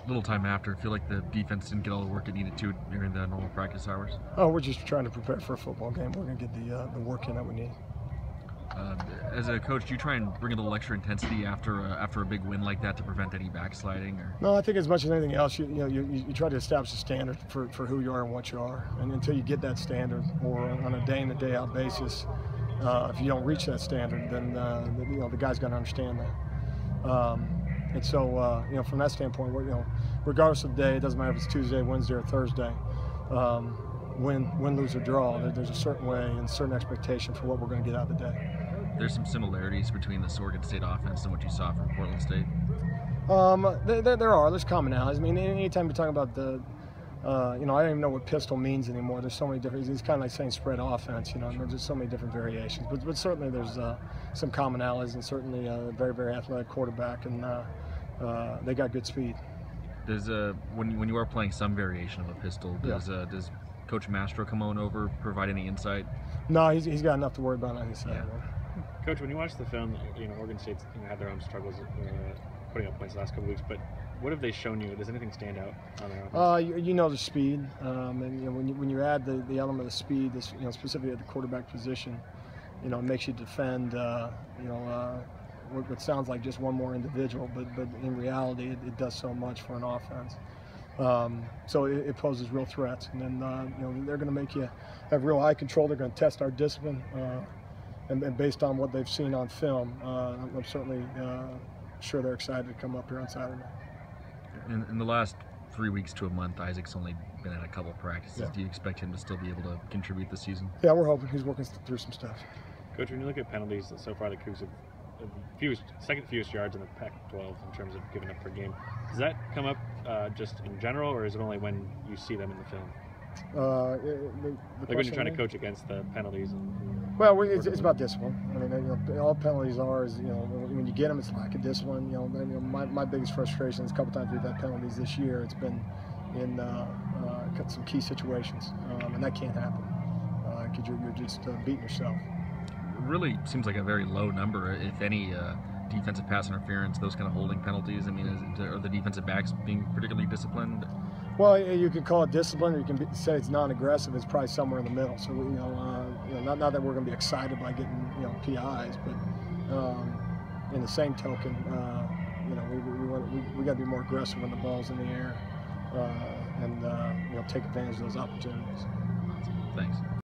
little time after, I feel like the defense didn't get all the work it needed to during the normal practice hours. Oh, we're just trying to prepare for a football game. We're going to get the work in that we need. As a coach, do you try and bring a little extra intensity after a big win like that to prevent any backsliding? Or? No, I think as much as anything else, you try to establish a standard for who you are and what you are. And until you get that standard, or on a day in and day out basis, if you don't reach that standard, then the guy's got to understand that. And so, from that standpoint, regardless of the day, it doesn't matter if it's Tuesday, Wednesday, or Thursday. Win, lose, or draw, there's a certain way and certain expectation for what we're going to get out of the day. There's some similarities between this Oregon State offense and what you saw from Portland State. There's commonalities. I mean, anytime you're talking about I don't even know what pistol means anymore. There's so many different. It's kind of like saying spread offense. There's just so many different variations. But certainly there's some commonalities, and certainly a very, very athletic quarterback, and they got good speed. Does when you are playing some variation of a pistol, does Coach Mastro come on over, provide any insight? No, he's got enough to worry about on his side. Yeah. Coach, when you watch the film, Oregon State's had their own struggles putting up points the last couple of weeks, but what have they shown you? Does anything stand out on their offense? The speed, and when you add the element of speed, specifically at the quarterback position, it makes you defend, what sounds like just one more individual, but in reality, it does so much for an offense. So it poses real threats, and then they're going to make you have real eye control. They're going to test our discipline, and based on what they've seen on film, I'm certainly sure they're excited to come up here on Saturday. In the last 3 weeks to a month, Isaac's only been at a couple of practices. Yeah. Do you expect him to still be able to contribute this season? Yeah, we're hoping. He's working through some stuff. Coach, when you look at penalties, so far the Cougs have second fewest yards in the Pac-12 in terms of giving up per game. Does that come up just in general, or is it only when you see them in the film? Like when you're trying to coach against the penalties. Well, it's about discipline. I mean, all penalties are is when you get them, it's lack of discipline. My biggest frustration is a couple times we've had penalties this year. It's been in some key situations, and that can't happen because you're just beating yourself. It really seems like a very low number, if any, defensive pass interference, those kind of holding penalties. I mean, are the defensive backs being particularly disciplined? Well, you can call it discipline, or you can say it's non-aggressive. It's probably somewhere in the middle. So not that we're going to be excited by getting PIs, but in the same token, we got to be more aggressive when the ball's in the air, and take advantage of those opportunities. Thanks.